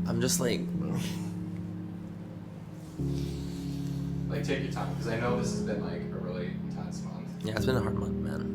I'm just like... Like, take your time, because I know this has been, like, a really intense month. Yeah, it's been a hard month, man.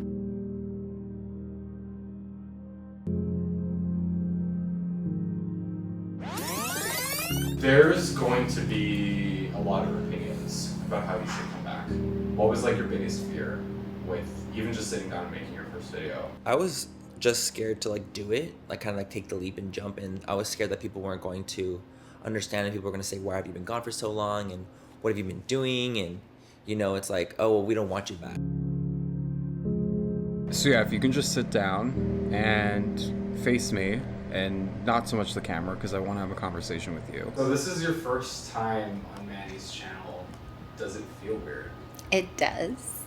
There's going to be a lot of opinions about how you should come back. What was, like, your biggest fear with even just sitting down and making your first video? I was just scared to, like, do it. Like, kind of, like, take the leap and jump. And I was scared that people weren't going to understand, and people were going to say, why have you been gone for so long? And what have you been doing? And, you know, it's like, oh, well, we don't want you back. So yeah, if you can just sit down and face me, and not so much the camera, because I want to have a conversation with you. So this is your first time on Manny's channel. Does it feel weird? It does.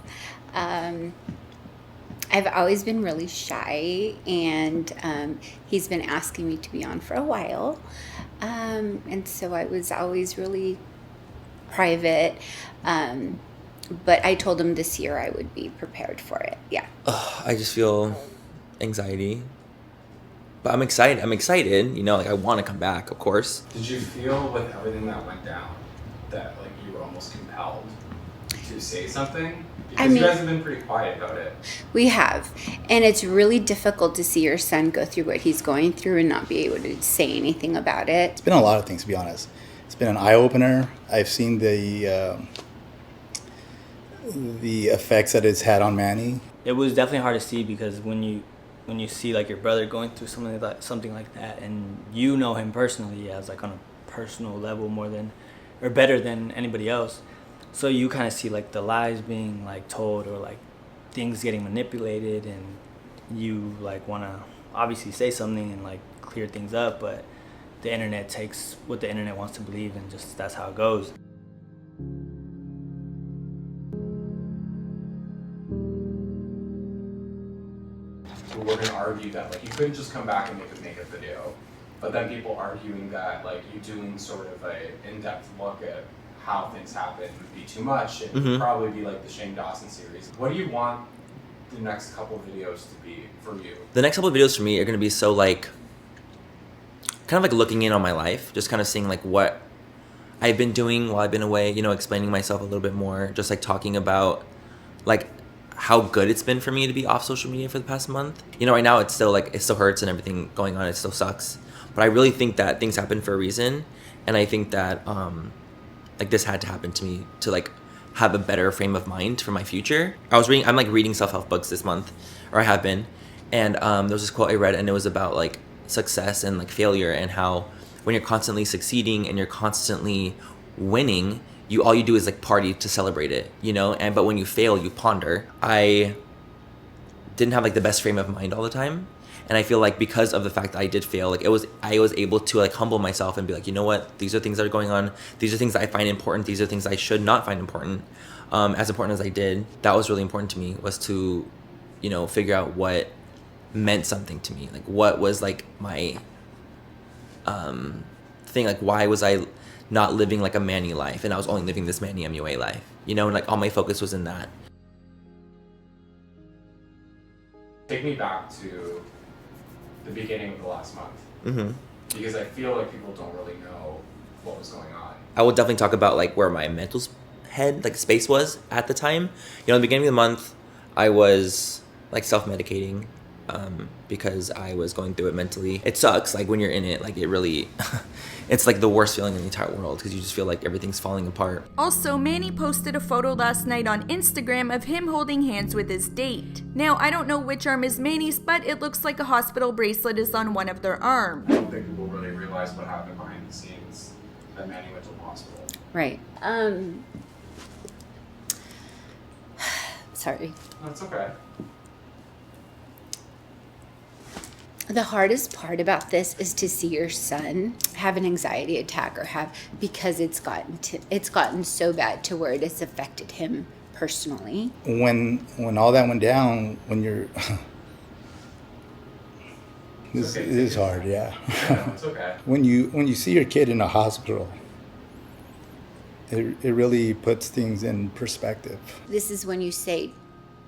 I've always been really shy, and he's been asking me to be on for a while. And so I was always really private. But I told him this year I would be prepared for it. Yeah. I just feel anxiety. But I'm excited, you know, like I want to come back, of course. Did you feel with everything that went down that like you were almost compelled to say something? Because you guys have been pretty quiet about it. We have. And it's really difficult to see your son go through what he's going through and not be able to say anything about it. It's been a lot of things, to be honest. It's been an eye-opener. I've seen the effects that it's had on Manny. It was definitely hard to see, because when you see like your brother going through something like that, and you know him personally as like on a personal level more than or better than anybody else, so you kind of see like the lies being like told, or like things getting manipulated, and you like want to obviously say something and like clear things up, but the internet takes what the internet wants to believe, and just that's how it goes. We're going to argue that like you couldn't just come back and make a makeup video, but then people arguing that like you doing sort of a in-depth look at how things happen would be too much, and would probably be like the Shane Dawson series. What do you want the next couple videos to be for you? The next couple of videos for me are going to be so like, kind of like looking in on my life, just kind of seeing like what I've been doing while I've been away, you know, explaining myself a little bit more, just like talking about like how good it's been for me to be off social media for the past month. You know, right now it's still like, it still hurts and everything going on, it still sucks. But I really think that things happen for a reason. And I think that like this had to happen to me to like have a better frame of mind for my future. I'm like reading self-help books this month, or I have been. And there was this quote I read, and it was about like success and like failure, and how when you're constantly succeeding and you're constantly winning, all you do is like party to celebrate it, you know? But when you fail, you ponder. I didn't have like the best frame of mind all the time. And I feel like because of the fact that I did fail, like I was able to like humble myself and be like, you know what? These are things that are going on. These are things that I find important. These are things I should not find important. As important as I did, that was really important to me, was to, you know, figure out what meant something to me. Like what was like my thing, like why was I not living like a Manny life, and I was only living this Manny MUA life, you know, and like all my focus was in that. Take me back to the beginning of the last month, because I feel like people don't really know what was going on. I will definitely talk about like where my mental head, like space was at the time. You know, in the beginning of the month, I was like self-medicating because I was going through it mentally. It sucks, like when you're in it, like it really, it's like the worst feeling in the entire world, because you just feel like everything's falling apart. Also, Manny posted a photo last night on Instagram of him holding hands with his date. Now, I don't know which arm is Manny's, but it looks like a hospital bracelet is on one of their arms. I don't think people really realize what happened behind the scenes, that Manny went to the hospital. Right. Sorry. That's okay. The hardest part about this is to see your son have an anxiety attack, or because it's gotten so bad to where it has affected him personally. When all that went down, when you're this is hard, yeah. No, it's okay. When you see your kid in a hospital, it really puts things in perspective. This is when you say,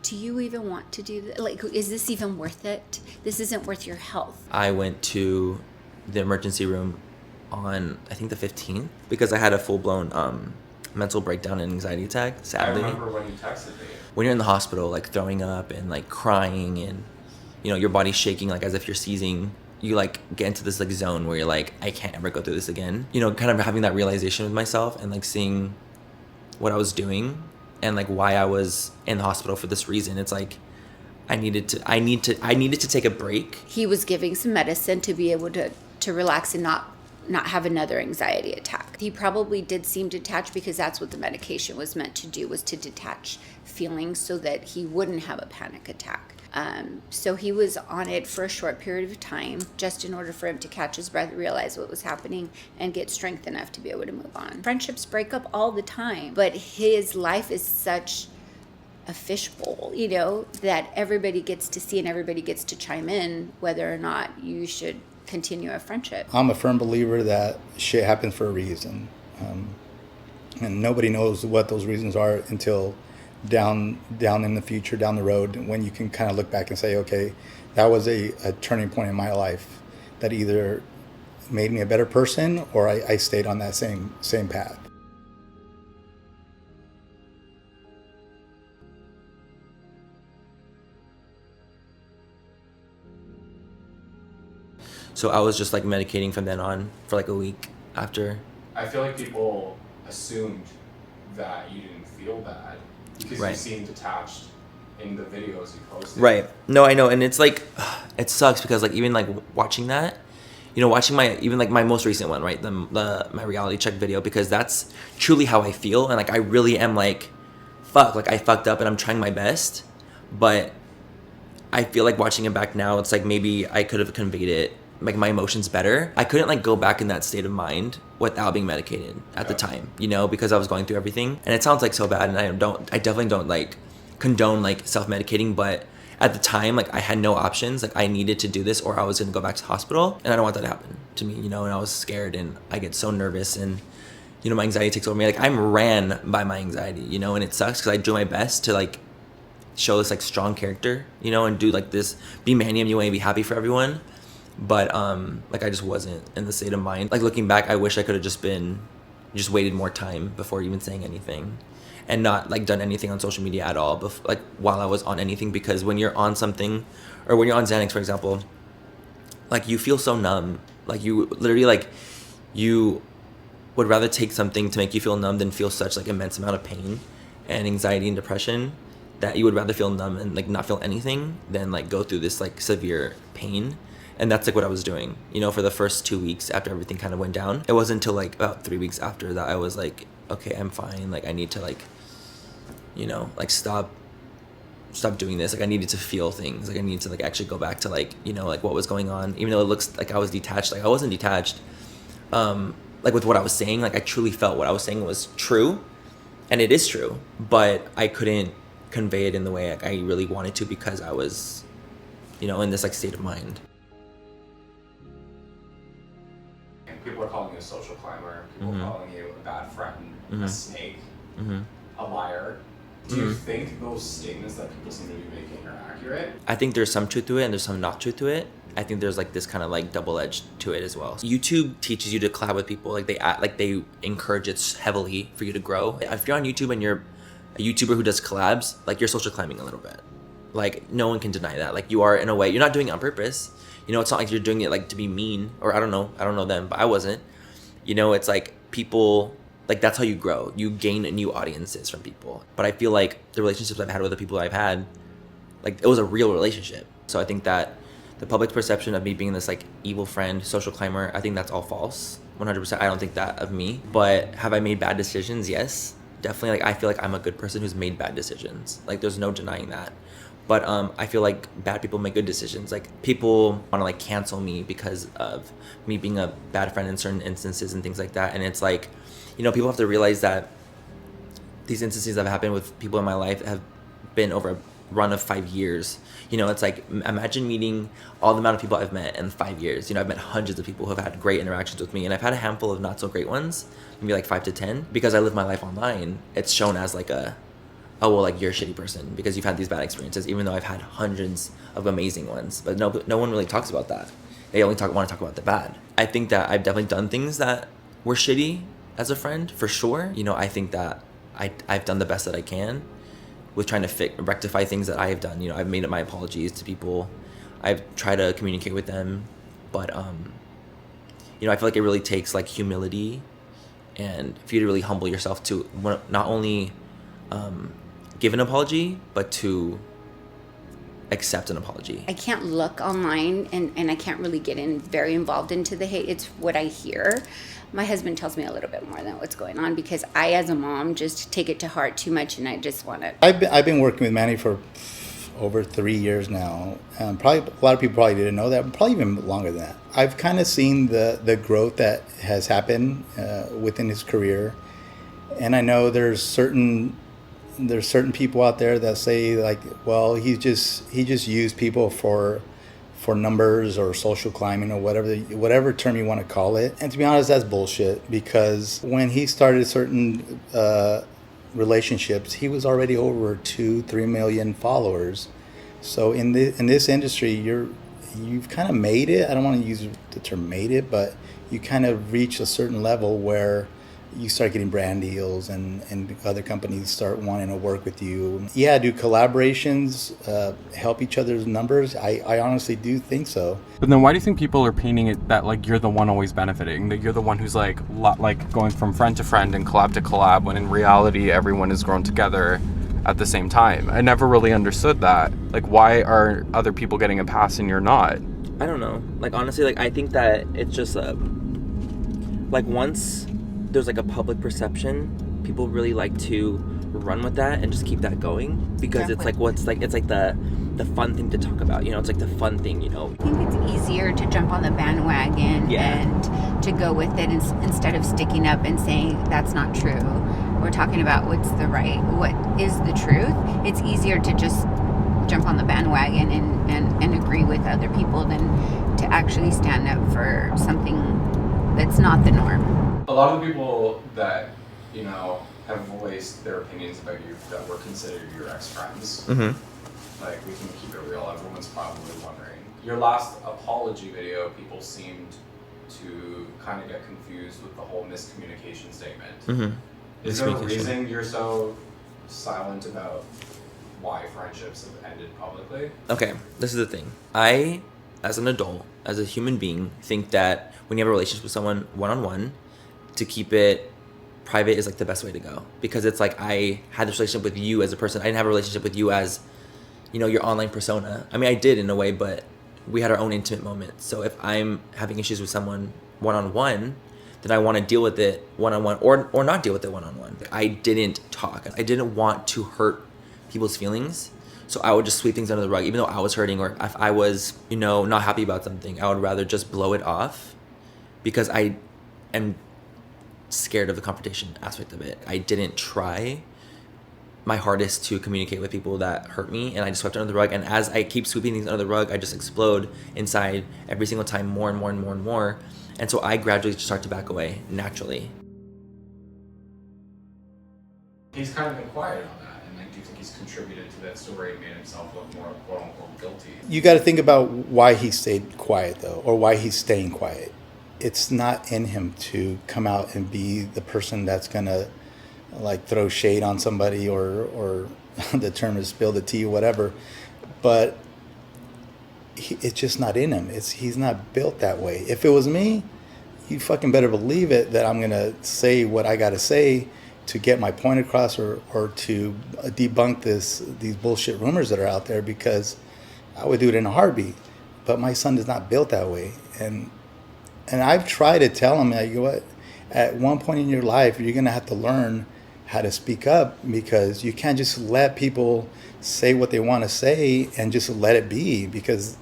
do you even want to do this? Like, is this even worth it? This isn't worth your health. I went to the emergency room on, I think, the 15th, because I had a full-blown mental breakdown and anxiety attack, sadly. I remember when you texted me. When you're in the hospital, like throwing up and like crying and, you know, your body's shaking like as if you're seizing, you like get into this like zone where you're like, I can't ever go through this again. You know, kind of having that realization with myself and like seeing what I was doing and like why I was in the hospital for this reason. It's like I needed to take a break. He was giving some medicine to be able to relax and not have another anxiety attack. He probably did seem detached because that's what the medication was meant to do, was to detach feelings so that he wouldn't have a panic attack. So he was on it for a short period of time, just in order for him to catch his breath, realize what was happening, and get strength enough to be able to move on. Friendships break up all the time, but his life is such a fishbowl, you know, that everybody gets to see and everybody gets to chime in whether or not you should continue a friendship. I'm a firm believer that shit happens for a reason. And nobody knows what those reasons are until down in the future, down the road, when you can kind of look back and say, okay, that was a turning point in my life that either made me a better person or I stayed on that same path. So I was just like medicating from then on for like a week after. I feel like people assumed that you didn't feel bad because Right. you seemed detached in the videos you posted. Right. No, I know, and it's like it sucks because like even like watching that, you know, watching my most recent one, right, my reality check video, because that's truly how I feel, and like I really am like, fuck, like I fucked up and I'm trying my best, but I feel like watching it back now, it's like maybe I could have conveyed it, like my emotions better. I couldn't like go back in that state of mind without being medicated at the time, you know, because I was going through everything. And it sounds like so bad, and I definitely don't like condone like self-medicating, but at the time, like I had no options. Like I needed to do this or I was gonna go back to the hospital, and I don't want that to happen to me, you know. And I was scared, and I get so nervous, and you know, my anxiety takes over me. Like I'm ran by my anxiety, you know, and it sucks because I do my best to like show this like strong character, you know, and do like this, be Manny MUA and be happy for everyone. But like I just wasn't in the state of mind. Like looking back, I wish I could have just waited more time before even saying anything, and not like done anything on social media at all, like while I was on anything. Because when you're on something, or when you're on Xanax, for example, like you feel so numb. Like you literally like you would rather take something to make you feel numb than feel such like immense amount of pain and anxiety and depression, that you would rather feel numb and like not feel anything than like go through this like severe pain. And that's like what I was doing, you know, for the first 2 weeks after everything kind of went down. It wasn't until like about 3 weeks after that I was like, okay, I'm fine. Like I need to like, you know, like stop doing this. Like I needed to feel things. Like I needed to like actually go back to like, you know, like what was going on. Even though it looks like I was detached, like I wasn't detached. Like with what I was saying, like I truly felt what I was saying was true, and it is true, but I couldn't convey it in the way like I really wanted to, because I was, you know, in this like state of mind. People are calling you a social climber. People are calling you a bad friend, a snake, a liar. Do you think those statements that people seem to be making are accurate? I think there's some truth to it and there's some not truth to it. I think there's like this kind of like double edged to it as well. YouTube teaches you to collab with people. Like they encourage it heavily for you to grow. If you're on YouTube and you're a YouTuber who does collabs, like you're social climbing a little bit. Like no one can deny that. Like you are, in a way. You're not doing it on purpose. You know, it's not like you're doing it like to be mean, or I don't know them, but I wasn't. You know, it's like people, like that's how you grow. You gain new audiences from people. But I feel like the relationships I've had with the people I've had, like it was a real relationship. So I think that the public perception of me being this like evil friend, social climber, I think that's all false. 100%. I don't think that of me. But have I made bad decisions? Yes, definitely. Like I feel like I'm a good person who's made bad decisions. Like there's no denying that. But I feel like bad people make good decisions. Like people want to like cancel me because of me being a bad friend in certain instances and things like that. And it's like, you know, people have to realize that these instances that have happened with people in my life have been over a run of 5 years. You know, it's like, imagine meeting all the amount of people I've met in 5 years. You know, I've met hundreds of people who have had great interactions with me, and I've had a handful of not so great ones, maybe like 5 to 10. Because I live my life online, it's shown as like a, oh, well, like you're a shitty person because you've had these bad experiences, even though I've had hundreds of amazing ones. But no one really talks about that. they only want to talk about the bad. I think that I've definitely done things that were shitty as a friend, for sure. You know, I think that I've done the best that I can with trying to rectify things that I have done. You know, I've made up my apologies to people. I've tried to communicate with them, but you know, I feel like it really takes like humility and for you to really humble yourself to not only give an apology, but to accept an apology. I can't look online and I can't really get very involved into the hate. It's what I hear. My husband tells me a little bit more than what's going on because I, as a mom, just take it to heart too much, and I just want to. I've been working with Manny for over 3 years now. Probably a lot of people probably didn't know that, but probably even longer than that. I've kind of seen the growth that has happened within his career, and I know there's certain people out there that say like, well, he just used people for numbers or social climbing or whatever term you want to call it. And to be honest, that's bullshit, because when he started certain relationships, he was already over 2-3 million followers. So in this industry, you've kind of made it. I don't want to use the term made it, but you kind of reach a certain level where you start getting brand deals and other companies start wanting to work with you. Yeah, do collaborations help each other's numbers? I honestly do think so. But then why do you think people are painting it that like you're the one always benefiting, that you're the one who's like going from friend to friend and collab to collab, when in reality everyone has grown together at the same time? I never really understood that. Like, why are other people getting a pass and you're not? I don't know. Like, honestly, like, I think that it's just like once there's like a public perception, people really like to run with that and just keep that going, because it's like it's like the fun thing to talk about, you know. It's like the fun thing, you know. I think it's easier to jump on the bandwagon and to go with it instead of sticking up and saying that's not true. We're talking about what is the truth. It's easier to just jump on the bandwagon and agree with other people than to actually stand up for something that's not the norm. A lot of the people that, you know, have voiced their opinions about you that were considered your ex-friends, like, we can keep it real, everyone's probably wondering. Your last apology video, people seemed to kind of get confused with the whole miscommunication statement. Is there a reason you're so silent about why friendships have ended publicly? Okay, this is the thing. I, as an adult, as a human being, think that when you have a relationship with someone one-on-one, to keep it private is like the best way to go, because it's like I had this relationship with you as a person. I didn't have a relationship with you as, you know, your online persona. I mean, I did in a way, but we had our own intimate moments. So if I'm having issues with someone one-on-one, then I want to deal with it one-on-one or not deal with it one-on-one. I didn't talk. I didn't want to hurt people's feelings, so I would just sweep things under the rug. Even though I was hurting, or if I was, you know, not happy about something, I would rather just blow it off, because I am scared of the confrontation aspect of it. I didn't try my hardest to communicate with people that hurt me, and I just swept it under the rug. And as I keep sweeping things under the rug, I just explode inside every single time, more and more and more and more. And so I gradually just start to back away naturally. He's kind of been quiet on that, and like, do you think he's contributed to that story and made himself look more quote unquote guilty? You got to think about why he stayed quiet, though, or why he's staying quiet. It's not in him to come out and be the person that's gonna like throw shade on somebody, or the term is spill the tea or whatever, but it's just not in him. He's not built that way. If it was me, you fucking better believe it that I'm gonna say what I gotta say to get my point across, or to debunk these bullshit rumors that are out there, because I would do it in a heartbeat. But my son is not built that way, and I've tried to tell him, like, you know what, at one point in your life, you're gonna have to learn how to speak up, because you can't just let people say what they want to say and just let it be, because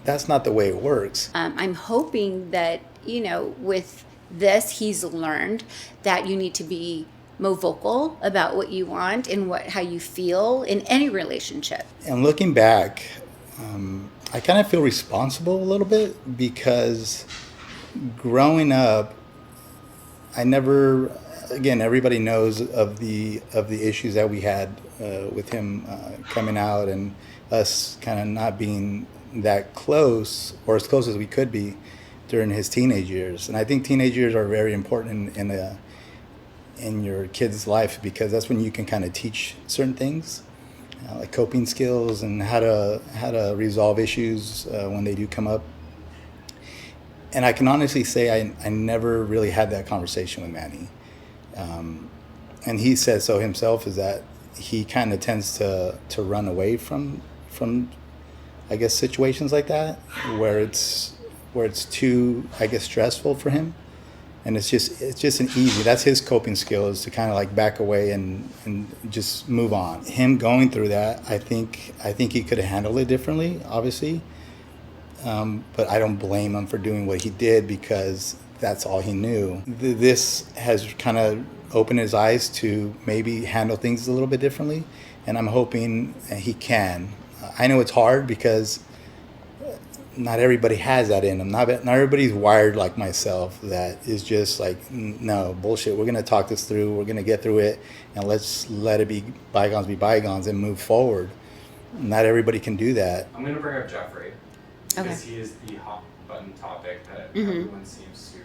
that's not the way it works. I'm hoping that, you know, with this, he's learned that you need to be more vocal about what you want and how you feel in any relationship. And looking back, I kind of feel responsible a little bit, because growing up, I never, again, everybody knows of the issues that we had with him coming out, and us kind of not being that close, or as close as we could be, during his teenage years. And I think teenage years are very important in your kid's life, because that's when you can kind of teach certain things, like coping skills and how to resolve issues when they do come up. And I can honestly say I never really had that conversation with Manny. And he says so himself, is that he kind of tends to run away from I guess situations like that where it's too, I guess, stressful for him. And it's just an easy, that's his coping skill, is to kind of like back away and just move on. Him going through that, I think he could have handled it differently, obviously. But I don't blame him for doing what he did, because that's all he knew. This has kind of opened his eyes to maybe handle things a little bit differently, and I'm hoping he can. I know it's hard because not everybody has that in them. Not everybody's wired like myself, that is just like, no, bullshit, we're going to talk this through, we're going to get through it, and let's let it be bygones and move forward. Not everybody can do that. I'm going to bring up Jeffrey, because Okay. he is the hot button topic that Mhm. everyone seems to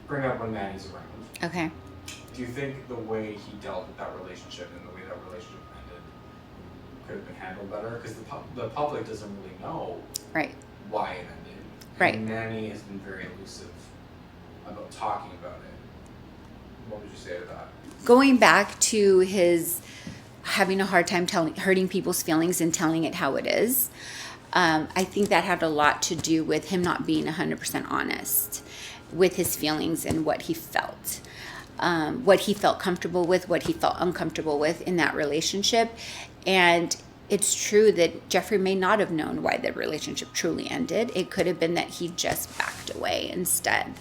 bring up when Manny's around. Okay. Do you think the way he dealt with that relationship and the way that relationship ended could have been handled better? Because the public doesn't really know Right. why it ended. Right. And Manny has been very elusive about talking about it. What would you say to that? Going back to his having a hard time hurting people's feelings and telling it how it is, I think that had a lot to do with him not being 100% honest with his feelings and what he felt. What he felt comfortable with, what he felt uncomfortable with in that relationship. And it's true that Jeffrey may not have known why the relationship truly ended. It could have been that he just backed away instead.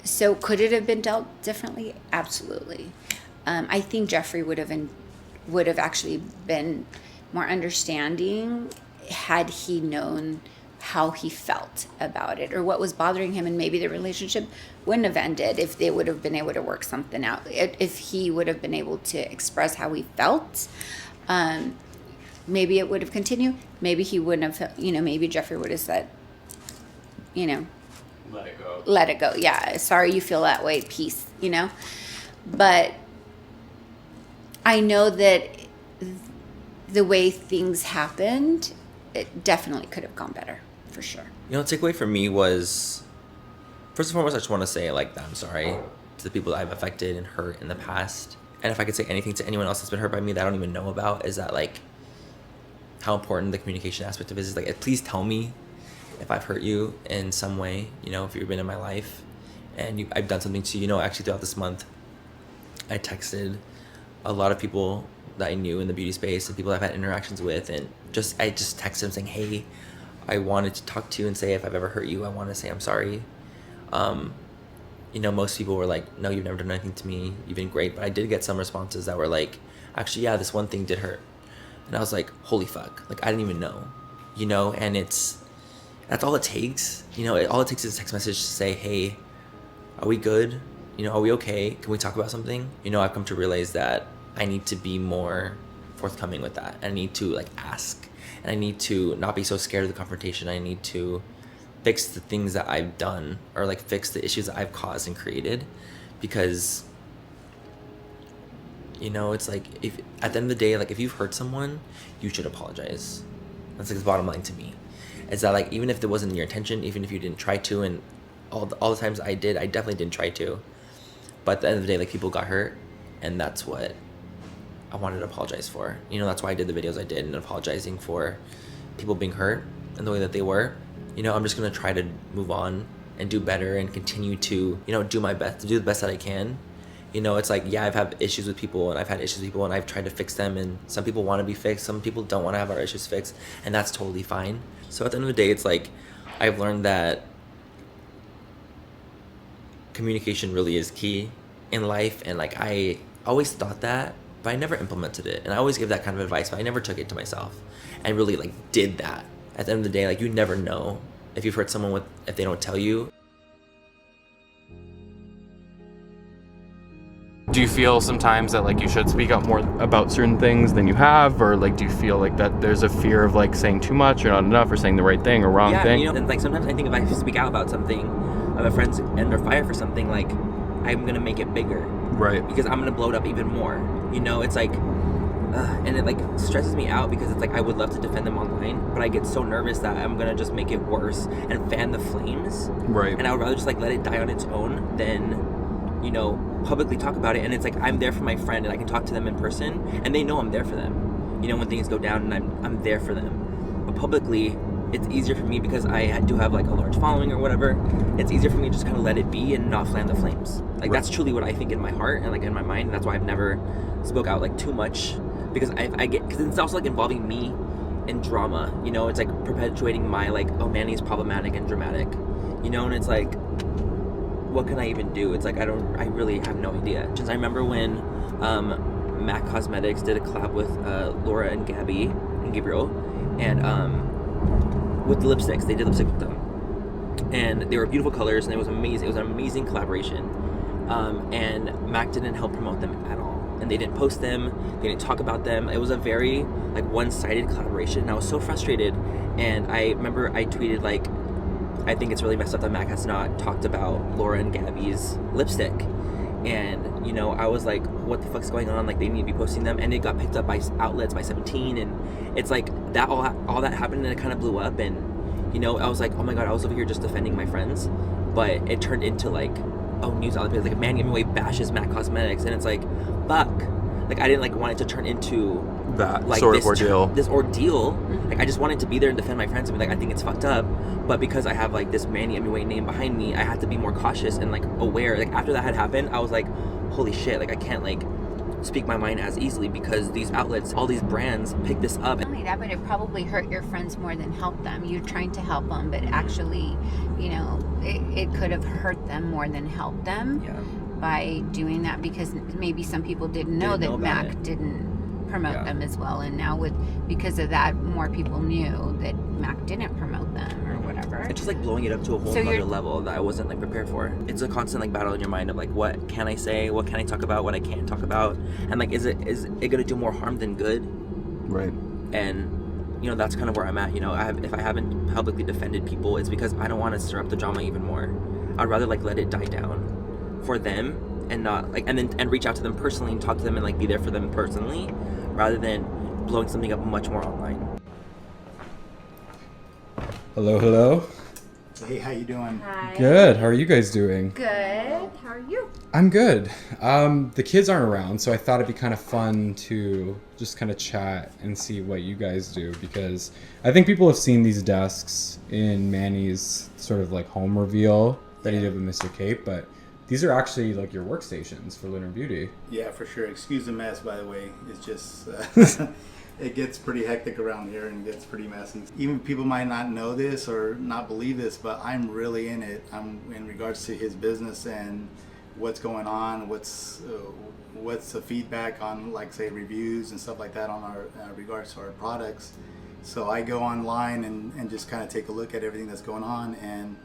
So could it have been dealt differently? Absolutely. I think Jeffrey would have actually been more understanding had he known how he felt about it or what was bothering him, and maybe the relationship wouldn't have ended if they would have been able to work something out. If he would have been able to express how he felt, maybe it would have continued. Maybe he wouldn't have, maybe Jeffrey would have said, Let it go. let it go. Yeah, sorry you feel that way, peace, But I know that the way things happened, it definitely could have gone better, for sure. Takeaway for me was, first and foremost, I just want to say, that I'm sorry to the people that I've affected and hurt in the past. And if I could say anything to anyone else that's been hurt by me that I don't even know about, is that, how important the communication aspect of it is. Please tell me if I've hurt you in some way, if you've been in my life and I've done something to you. Actually, throughout this month, I texted a lot of people that I knew in the beauty space and people I've had interactions with, and I just texted them saying, hey, I wanted to talk to you and say if I've ever hurt you, I want to say I'm sorry. Most people were like, no, you've never done anything to me, you've been great. But I did get some responses that were like, actually, yeah, this one thing did hurt. And I was like, holy fuck, I didn't even know, and that's all it takes. All it takes is a text message to say, hey, are we good? Are we okay? Can we talk about something? I've come to realize that I need to be more forthcoming with that. I need to ask, and I need to not be so scared of the confrontation. I need to fix the things that I've done, or fix the issues that I've caused and created, because it's if at the end of the day, if you've hurt someone, you should apologize. That's the bottom line to me. It's that even if it wasn't your intention, even if you didn't try to, and all the times I did, I definitely didn't try to. But at the end of the day, people got hurt, and that's what I wanted to apologize for. That's why I did the videos I did, and apologizing for people being hurt in the way that they were. I'm just gonna try to move on and do better and continue to, do my best, to do the best that I can. It's yeah, I've had issues with people, and I've had issues with people, and I've tried to fix them, and some people want to be fixed, some people don't want to have our issues fixed, and that's totally fine. So at the end of the day, it's I've learned that communication really is key in life, and I always thought that, but I never implemented it. And I always give that kind of advice, but I never took it to myself and really did that. At the end of the day, you never know if you've hurt someone if they don't tell you. Do you feel sometimes that like you should speak up more about certain things than you have, or like do you feel like that there's a fear of like saying too much or not enough or saying the right thing or wrong thing? You know, and like sometimes I think if I speak out about something, if a friend's under fire for something, like I'm gonna make it bigger. Right. Because I'm gonna blow it up even more. You know, it's like, and it like stresses me out because it's like I would love to defend them online, but I get so nervous that I'm gonna just make it worse and fan the flames. Right. And I would rather just like let it die on its own than, you know, publicly talk about it. And it's like I'm there for my friend and I can talk to them in person and they know I'm there for them. You know, when things go down and I'm there for them. But publicly, it's easier for me because I do have like a large following or whatever. It's easier for me to just kind of let it be and not fan the flames. Like that's truly what I think in my heart and like in my mind. And that's why I've never spoke out like too much, because I get, because it's also like involving me in drama. You know, it's like perpetuating my like, oh, Manny's problematic and dramatic. You know, and it's like, what can I even do? It's like I really have no idea. Since I remember when MAC Cosmetics did a collab with Laura and Gabby and Gabriel, and with the lipsticks, they did lipstick with them, and they were beautiful colors, and it was amazing. It was an amazing collaboration, and MAC didn't help promote them at all, and they didn't post them, they didn't talk about them. It was a very like one-sided collaboration, and I was so frustrated. And I remember I tweeted like, I think it's really messed up that MAC has not talked about Laura and Gabby's lipstick. And, you know, I was like, what the fuck's going on? Like, they need to be posting them. And it got picked up by outlets, by 17. And it's like, that all that happened and it kind of blew up. And, you know, I was like, oh my God, I was over here just defending my friends. But it turned into like, oh, news outlets, like, Manny Hemingway bashes MAC Cosmetics. And it's like, fuck. Like, I didn't like want it to turn into That like sort of ordeal. This ordeal. Like, I just wanted to be there and defend my friends and be like, I think it's fucked up. But because I have like this Manny Hemingway name behind me, I had to be more cautious and like aware. Like after that had happened, I was like, holy shit, like I can't like speak my mind as easily because these outlets, all these brands pick this up. Not only that, but it probably hurt your friends more than helped them. You're trying to help them, but actually, you know, it could have hurt them more than helped them by doing that, because maybe some people didn't know that MAC didn't promote them as well, and now because of that, more people knew that MAC didn't promote them or whatever. It's just like blowing it up to a whole other level that I wasn't like prepared for. It's a constant like battle in your mind of like, what can I say, what can I talk about, what I can't talk about, and like is it gonna do more harm than good? Right. And you know, that's kind of where I'm at. You know, if I haven't publicly defended people, it's because I don't want to stir up the drama even more. I'd rather like let it die down for them and not like and reach out to them personally and talk to them and like be there for them personally, rather than blowing something up much more online. Hello. Hey, how you doing? Hi. Good. How are you guys doing? Good. How are you? I'm good. The kids aren't around, so I thought it'd be kind of fun to just kind of chat and see what you guys do, because I think people have seen these desks in Manny's sort of like home reveal that he did with Mr. Cape, but these are actually like your workstations for Lunar Beauty. Yeah, for sure. Excuse the mess, by the way. It's just it gets pretty hectic around here and gets pretty messy. Even people might not know this or not believe this, but I'm really in it. I'm in regards to his business and what's going on, what's the feedback on, like, say, reviews and stuff like that on our regards to our products. So I go online and just kind of take a look at everything that's going on, and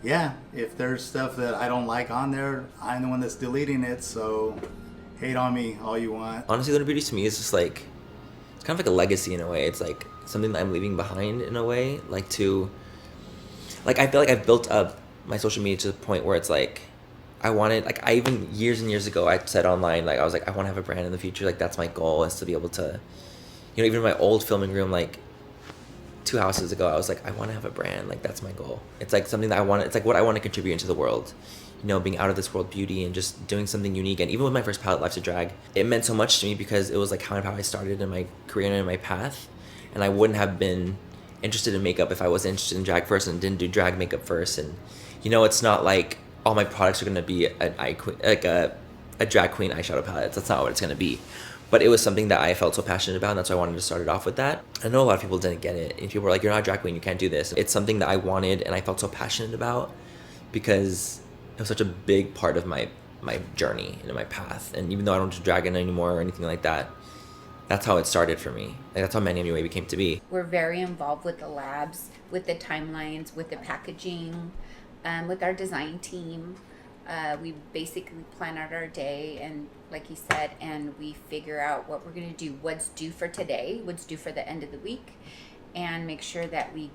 yeah, if there's stuff that I don't like on there, I'm the one that's deleting it, so hate on me all you want. Honestly, Lunar Beauty to me is just like, it's kind of like a legacy in a way. It's like something that I'm leaving behind in a way. Like I feel like I've built up my social media to the point where it's like, I even years and years ago, I said online, like, I was like, I want to have a brand in the future. Like, that's my goal, is to be able to, you know, even in my old filming room, like 2 houses ago, I was like, I want to have a brand. Like, that's my goal. It's like something that it's like what I want to contribute into the world. You know, being out of this world beauty and just doing something unique. And even with my first palette, Life's a Drag, it meant so much to me because it was like kind of how I started in my career and in my path. And I wouldn't have been interested in makeup if I wasn't interested in drag first and didn't do drag makeup first. And, you know, it's not like all my products are going to be a drag queen eyeshadow palette. That's not what it's going to be. But it was something that I felt so passionate about, and that's why I wanted to start it off with that. I know a lot of people didn't get it. And people were like, you're not a drag queen, you can't do this. It's something that I wanted and I felt so passionate about because it was such a big part of my journey and my path. And even though I don't do drag anymore or anything like that, that's how it started for me. Like, that's how Manny Hemingway came to be. We're very involved with the labs, with the timelines, with the packaging, with our design team. We basically plan out our day, and like he said, and we figure out what we're going to do, what's due for today, what's due for the end of the week, and make sure that we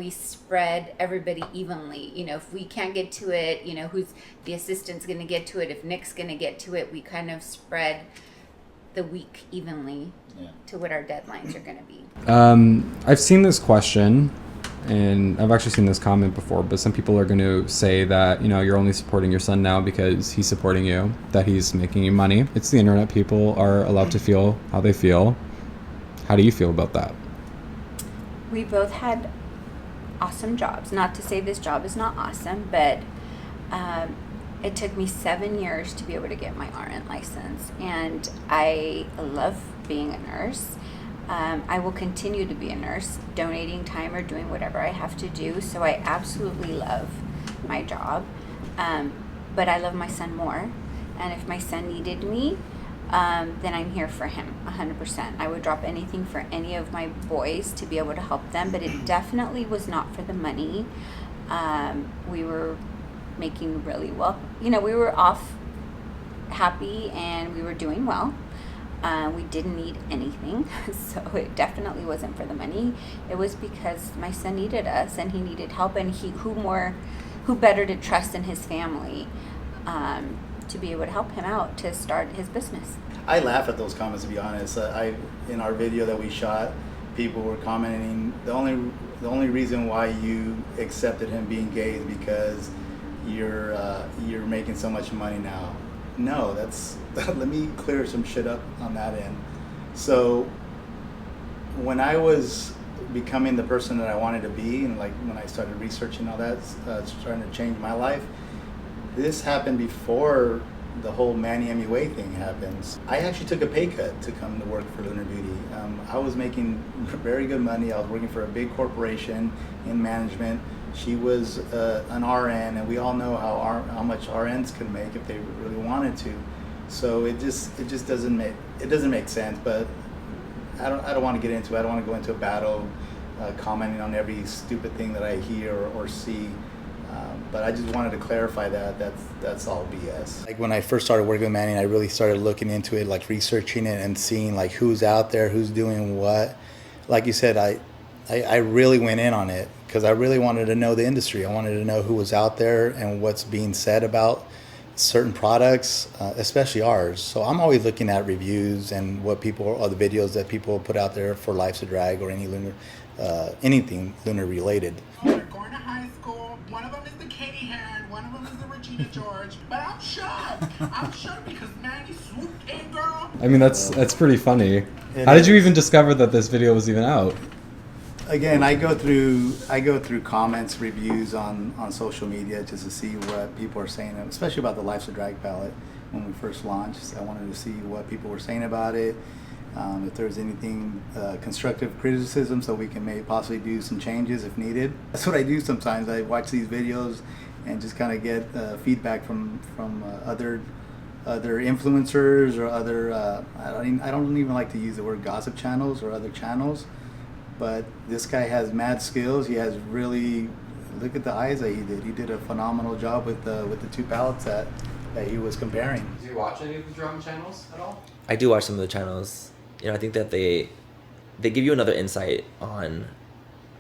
spread everybody evenly. You know, if we can't get to it, you know, who's the assistant's going to get to it, if Nick's going to get to it, we kind of spread the week evenly to what our deadlines are going to be. I've seen this question, and I've actually seen this comment before, but some people are going to say that, you know, you're only supporting your son now because he's supporting you, that he's making you money. It's the internet. People are allowed to feel how they feel. How do you feel about that? We both had awesome jobs. Not to say this job is not awesome, but it took me 7 years to be able to get my RN license, and I love being a nurse. I will continue to be a nurse, donating time or doing whatever I have to do. So I absolutely love my job, but I love my son more. And if my son needed me, then I'm here for him 100%. I would drop anything for any of my boys to be able to help them, but it definitely was not for the money. We were making really well. You know, we were off happy and we were doing well. We didn't need anything, so it definitely wasn't for the money. It was because my son needed us and he needed help, and who better to trust in his family to be able to help him out to start his business. I laugh at those comments, to be honest. In our video that we shot, people were commenting the only reason why you accepted him being gay is because you're making so much money now. No, that's let me clear some shit up on that end. So when I was becoming the person that I wanted to be, and like when I started researching all that, starting to change my life, this happened before the whole Manny MUA thing happens. I actually took a pay cut to come to work for Lunar Beauty. I was making very good money. I was working for a big corporation in management. She was an RN, and we all know how much RNs can make if they really wanted to. So it just doesn't make sense. But I don't want to get into it. I don't want to go into a battle commenting on every stupid thing that I hear or see. But I just wanted to clarify that's all BS. Like when I first started working with Manny, I really started looking into it, like researching it and seeing like who's out there, who's doing what. Like you said, I really went in on it because I really wanted to know the industry. I wanted to know who was out there and what's being said about certain products, especially ours. So I'm always looking at reviews and what people, or the videos that people put out there for Life's a Drag or any lunar, anything lunar related. They're going to high school. One of them is the Katie Hand, one of them is the Regina George. But I'm shocked. I'm shocked because Manny swooped in, girl. I mean, that's pretty funny. It How did you is. even discover that this video was even out? Again, I go through comments, reviews on social media just to see what people are saying, especially about the Life's a Drag palette. When we first launched, I wanted to see what people were saying about it, if there's anything constructive criticism, so we can maybe possibly do some changes if needed. That's what I do sometimes. I watch these videos and just kind of get feedback from other influencers or other. I don't even like to use the word gossip channels or other channels. But this guy has mad skills. He has really, look at the eyes that he did. He did a phenomenal job with the two palettes that he was comparing. Do you watch any of the drama channels at all? I do watch some of the channels. You know, I think that they give you another insight on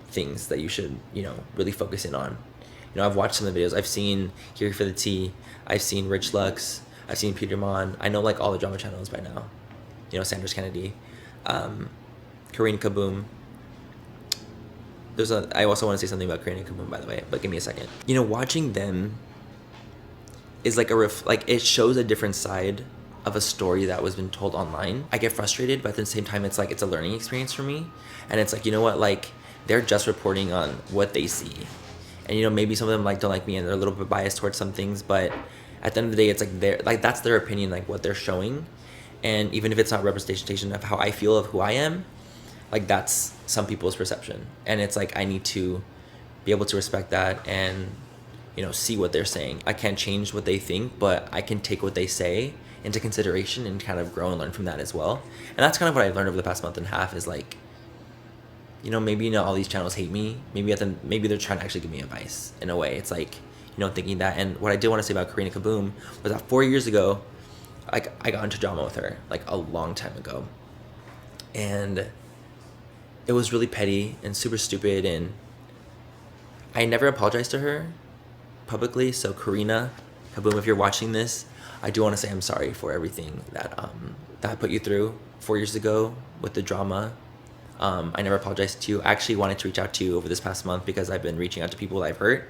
things that you should, you know, really focus in on. You know, I've watched some of the videos. I've seen Here for the Tea. I've seen Rich Lux. I've seen Peter Mon. I know like all the drama channels by now. You know, Sanders Kennedy, Karina Kaboom. I also want to say something about Karina Kaboom, by the way, but give me a second. You know, watching them is like it shows a different side of a story that was been told online. I get frustrated, but at the same time, it's like it's a learning experience for me. And it's like, you know what, like they're just reporting on what they see. And you know, maybe some of them like don't like me and they're a little bit biased towards some things, but at the end of the day, it's like that's their opinion, like what they're showing. And even if it's not representation of how I feel of who I am, like that's some people's perception. And it's like I need to be able to respect that and, you know, see what they're saying. I can't change what they think, but I can take what they say into consideration and kind of grow and learn from that as well. And that's kind of what I've learned over the past month and a half is like, you know, maybe not all these channels hate me. Maybe they're trying to actually give me advice in a way. It's like, thinking that. And what I did want to say about Karina Kaboom was that 4 years ago, like, I got into drama with her, like, a long time ago. And it was really petty and super stupid, and I never apologized to her publicly. So Karina Kaboom, if you're watching this, I do want to say I'm sorry for everything that I put you through 4 years ago with the drama. I never apologized to you. I actually wanted to reach out to you over this past month because I've been reaching out to people that I've hurt,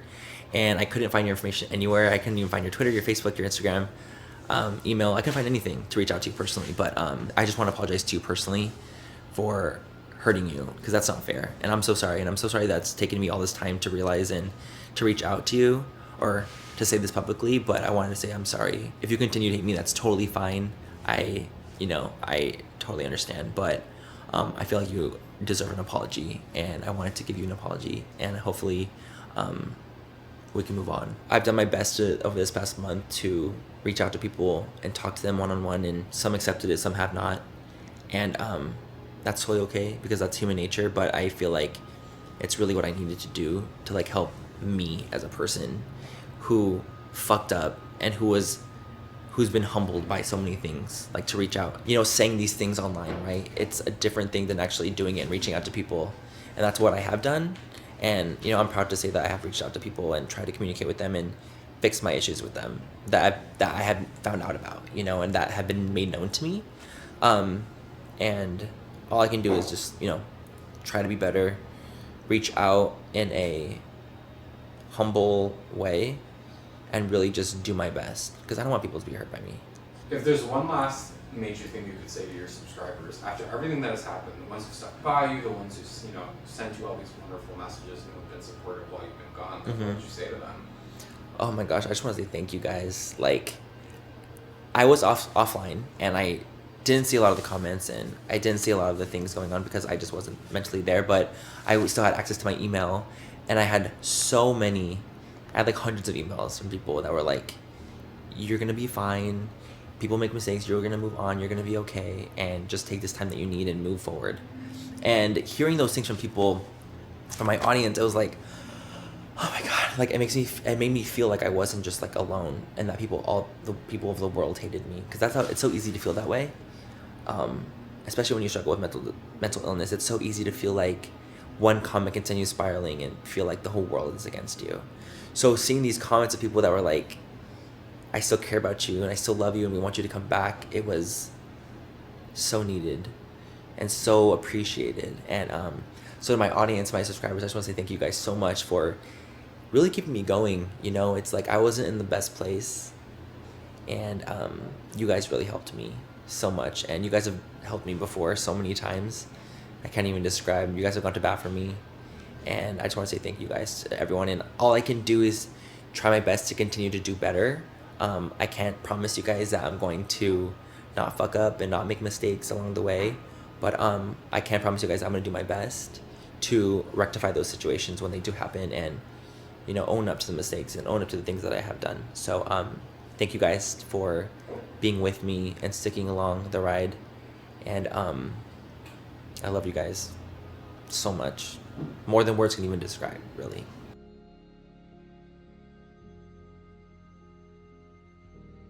and I couldn't find your information anywhere. I couldn't even find your Twitter, your Facebook, your Instagram, email. I couldn't find anything to reach out to you personally. But I just want to apologize to you personally for hurting you, because that's not fair. And I'm so sorry. And I'm so sorry that's taken me all this time to realize and to reach out to you or to say this publicly. But I wanted to say I'm sorry. If you continue to hate me, that's totally fine. I totally understand. But I feel like you deserve an apology, and I wanted to give you an apology, and hopefully we can move on. I've done my best over this past month to reach out to people and talk to them one-on-one, and some accepted it, some have not. And that's totally okay, because that's human nature. But I feel like it's really what I needed to do to, like, help me as a person who fucked up and who's been humbled by so many things, like, to reach out, saying these things online, right? It's a different thing than actually doing it and reaching out to people. And that's what I have done. And, I'm proud to say that I have reached out to people and tried to communicate with them and fix my issues with them that I had found out about, and that have been made known to me. And all I can do is just, try to be better, reach out in a humble way, and really just do my best, because I don't want people to be hurt by me. If there's one last major thing you could say to your subscribers after everything that has happened, the ones who stuck by you, the ones who sent you all these wonderful messages and have been supportive while you've been gone, what would you say to them? Oh my gosh, I just want to say thank you guys. Like, I was offline, and I didn't see a lot of the comments, and I didn't see a lot of the things going on because I just wasn't mentally there, but I still had access to my email, and I had like hundreds of emails from people that were like, you're gonna be fine, people make mistakes, you're gonna move on, you're gonna be okay, and just take this time that you need and move forward. And hearing those things from people, from my audience, it was like, oh my god, like, it made me feel like I wasn't just, like, alone, and that all the people of the world hated me, because that's how it's so easy to feel that way. Especially when you struggle with mental illness, it's so easy to feel like one comment continues spiraling and feel like the whole world is against you. So seeing these comments of people that were like, I still care about you and I still love you and we want you to come back, it was so needed and so appreciated. And so to my audience, my subscribers, I just want to say thank you guys so much for really keeping me going. It's like I wasn't in the best place, and you guys really helped me so much, and you guys have helped me before so many times I can't even describe. You guys have gone to bat for me, and I just want to say thank you guys to everyone. And all I can do is try my best to continue to do better. I can't promise you guys that I'm going to not fuck up and not make mistakes along the way, but I can promise you guys I'm going to do my best to rectify those situations when they do happen, and own up to the mistakes and own up to the things that I have done. So thank you guys for being with me and sticking along the ride, and I love you guys so much, more than words can even describe, really.